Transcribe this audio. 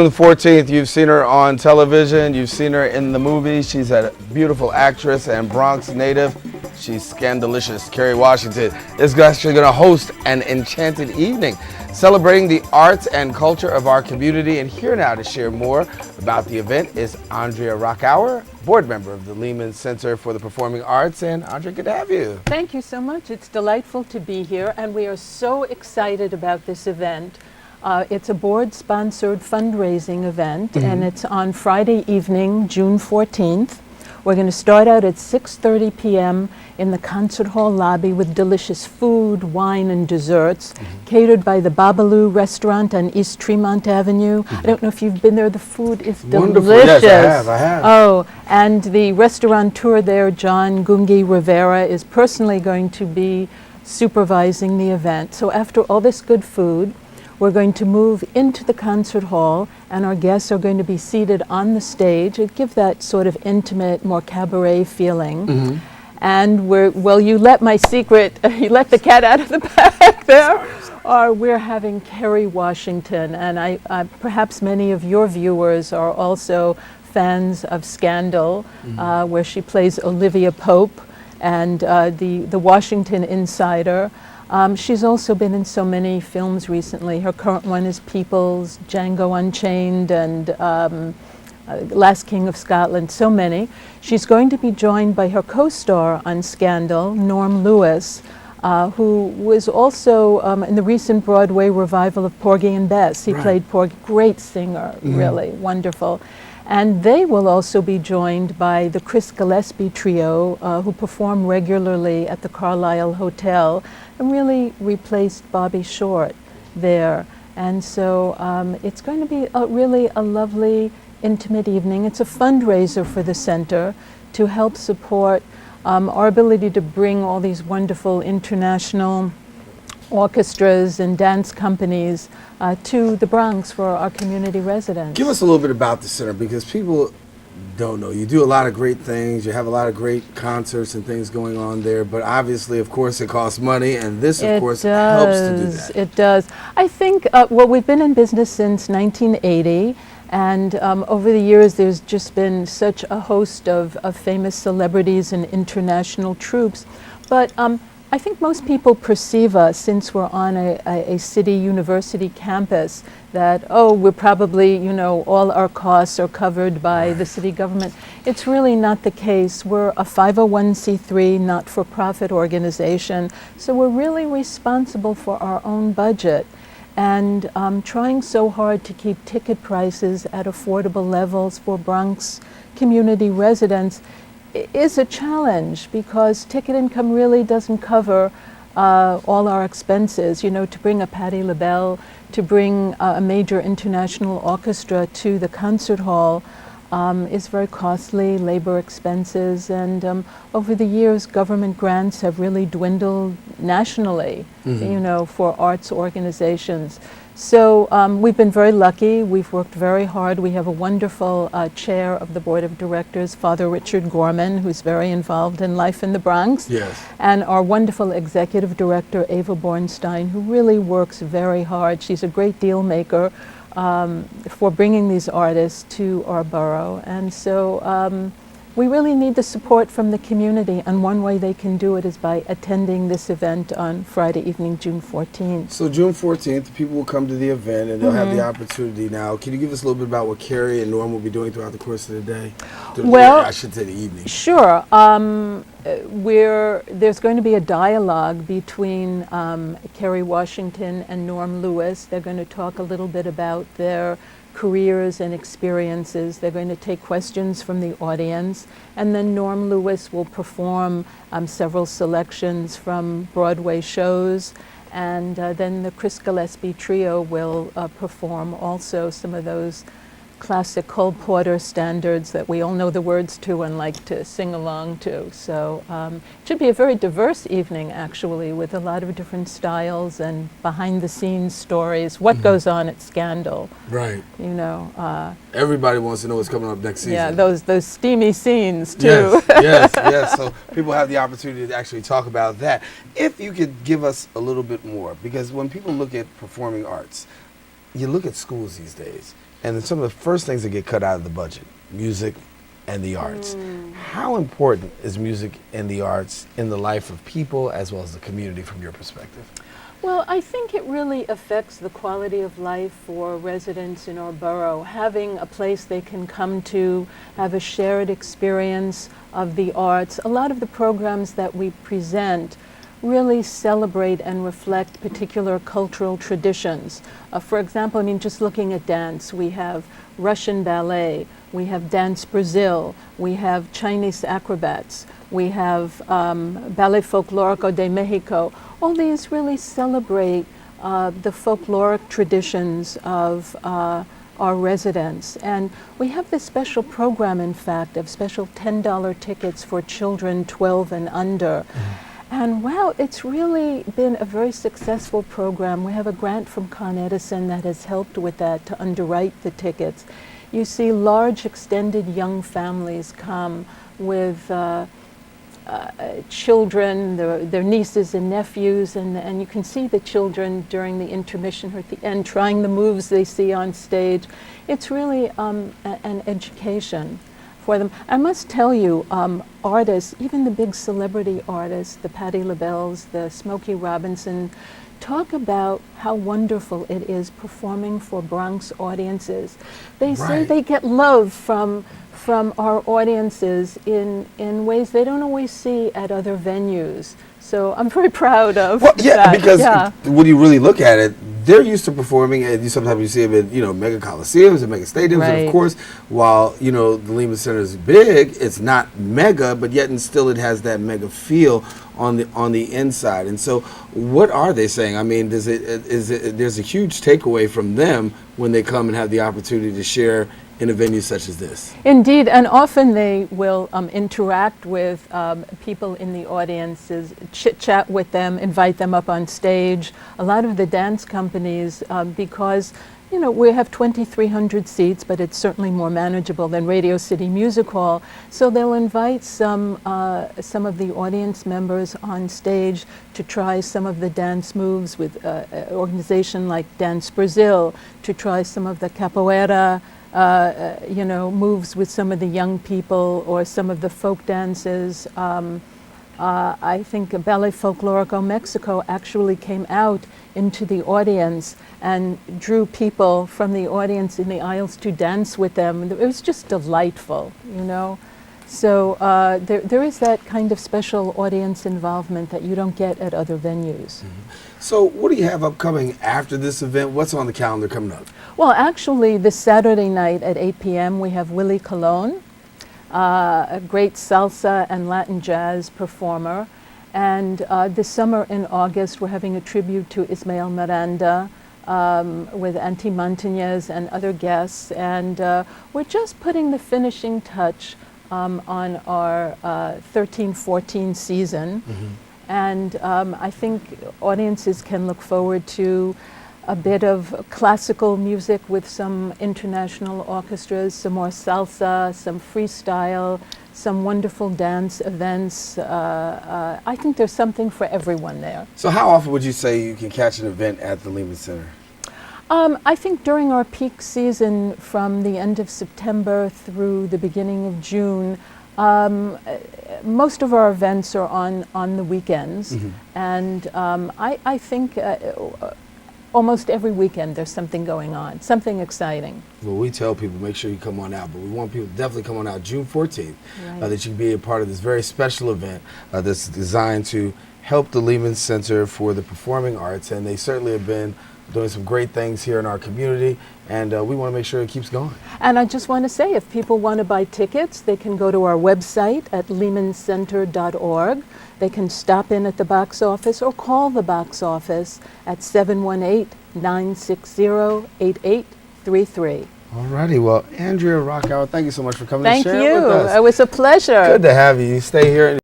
The 14th, you've seen her on television, you've seen her in the movie. She's a beautiful actress and Bronx native. She's scandalicious. Kerry Washington is actually going to host an Enchanted Evening, celebrating the arts and culture of our community. And here now to share more about the event is Andrea Rockower, board member of the Lehman Center for the Performing Arts. And Andrea, good to have you. Thank you so much. It's delightful to be here, and we are so excited about this event. It's a board-sponsored fundraising event, and it's on Friday evening, June 14th. We're going to start out at 6:30 p.m. in the concert hall lobby with delicious food, wine, and desserts, catered by the Babalu restaurant on East Tremont Avenue. I don't know if you've been there. The food is Wonderful. delicious. Yes, I have. Oh, and the restaurateur there, John Gungi Rivera, is personally going to be supervising the event. So after all this good food, we're going to move into the concert hall, and our guests are going to be seated on the stage. It gives that sort of intimate, more cabaret feeling. And you let my secret, you let the cat out of the bag there. We're having Kerry Washington, and perhaps many of your viewers are also fans of Scandal, where she plays Olivia Pope, and the Washington Insider. She's also been in so many films recently. Her current one is Peoples, Django Unchained, and Last King of Scotland, so many. She's going to be joined by her co-star on Scandal, Norm Lewis, who was also in the recent Broadway revival of Porgy and Bess. He played Porgy, great singer, really wonderful. And they will also be joined by the Chris Gillespie trio, who perform regularly at the Carlisle Hotel and really replaced Bobby Short there. And so it's going to be really a lovely, intimate evening. It's a fundraiser for the center to help support our ability to bring all these wonderful international orchestras and dance companies to the Bronx for our community residents. Give us a little bit about the center, because people don't know. You do a lot of great things. You have a lot of great concerts and things going on there, but obviously, of course, it costs money, and this, of course, helps to do that. It does. I think, we've been in business since 1980, and over the years, there's just been such a host of famous celebrities and international troops. But I think most people perceive us, since we're on a city university campus, that, we're probably, all our costs are covered by the city government. It's really not the case. We're a 501c3 not-for-profit organization, so we're really responsible for our own budget, and trying so hard to keep ticket prices at affordable levels for Bronx community residents is a challenge, because ticket income really doesn't cover all our expenses. To bring a Patti LaBelle, to bring a major international orchestra to the concert hall is very costly, labor expenses, and over the years government grants have really dwindled nationally, for arts organizations. So we've been very lucky. We've worked very hard. We have a wonderful chair of the board of directors, Father Richard Gorman, who's very involved in life in the Bronx. Yes. And our wonderful executive director, Ava Bornstein, who really works very hard. She's a great deal maker for bringing these artists to our borough. And so we really need the support from the community, and one way they can do it is by attending this event on Friday evening, June 14th. So June 14th, people will come to the event, and they'll have the opportunity. Now, can you give us a little bit about what Kerry and Norm will be doing throughout the course of the day? I should say the evening. Sure. There's going to be a dialogue between Kerry Washington and Norm Lewis. They're going to talk a little bit about their careers and experiences. They're going to take questions from the audience, and then Norm Lewis will perform several selections from Broadway shows, and then the Chris Gillespie trio will perform also some of those classic Cole Porter standards that we all know the words to and like to sing along to. So it should be a very diverse evening, actually, with a lot of different styles and behind-the-scenes stories. What goes on at Scandal? Right. Everybody wants to know what's coming up next season. Yeah, those steamy scenes too. Yes. So people have the opportunity to actually talk about that. If you could give us a little bit more, because when people look at performing arts, you look at schools these days. and some of the first things that get cut out of the budget, music and the arts. How important is music and the arts in the life of people as well as the community from your perspective? Well, I think it really affects the quality of life for residents in our borough. Having a place they can come to, have a shared experience of the arts. A lot of the programs that we present really celebrate and reflect particular cultural traditions. For example, I mean, just looking at dance, we have Russian ballet, we have Dance Brazil, we have Chinese acrobats, we have Ballet Folklorico de Mexico. All these really celebrate the folkloric traditions of our residents. And we have this special program, in fact, of special $10 tickets for children 12 and under. And wow, it's really been a very successful program. We have a grant from Con Edison that has helped with that to underwrite the tickets. You see large extended young families come with children, their nieces and nephews, and you can see the children during the intermission or at the end trying the moves they see on stage. It's really an education for them. I must tell you, artists, even the big celebrity artists, the Patti LaBelle's, the Smokey Robinson, talk about how wonderful it is performing for Bronx audiences. They say they get love from our audiences in ways they don't always see at other venues. So I'm very proud of that. Because when you really look at it, they're used to performing, and sometimes you see them in mega coliseums and mega stadiums, and of course, while the Lehman Center is big, it's not mega, but yet and still it has that mega feel on the inside. And so, what are they saying? I mean, there's a huge takeaway from them when they come and have the opportunity to share in a venue such as this. Indeed, and often they will interact with people in the audiences, chit-chat with them, invite them up on stage. A lot of the dance companies, because we have 2,300 seats, but it's certainly more manageable than Radio City Music Hall. So they'll invite some of the audience members on stage to try some of the dance moves with an organization like Dance Brazil, to try some of the capoeira moves with some of the young people, or some of the folk dances. I think Ballet Folklorico Mexico actually came out into the audience and drew people from the audience in the aisles to dance with them. It was just delightful, So there is that kind of special audience involvement that you don't get at other venues. So what do you have upcoming after this event? What's on the calendar coming up? Well, actually, this Saturday night at 8 p.m. we have Willie Colon, a great salsa and Latin jazz performer. And this summer in August, we're having a tribute to Ismael Miranda with Auntie Montañez and other guests. And we're just putting the finishing touch on our 13-14 season. And I think audiences can look forward to a bit of classical music with some international orchestras, some more salsa, some freestyle, some wonderful dance events. I think there's something for everyone there. So how often would you say you can catch an event at the Lehman Center? I think during our peak season, from the end of September through the beginning of June, most of our events are on the weekends. And I think almost every weekend there's something going on, something exciting. Well, we tell people make sure you come on out, but we want people to definitely come on out June 14th, that you can be a part of this very special event that's designed to help the Lehman Center for the Performing Arts, and they certainly have been doing some great things here in our community, and we want to make sure it keeps going. And I just want to say, if people want to buy tickets, they can go to our website at lehmancenter.org. They can stop in at the box office or call the box office at 718-960-8833. All righty. Well, Andrea Rockower, thank you so much for coming and sharing with us. Thank you. It was a pleasure. Good to have you. You stay here.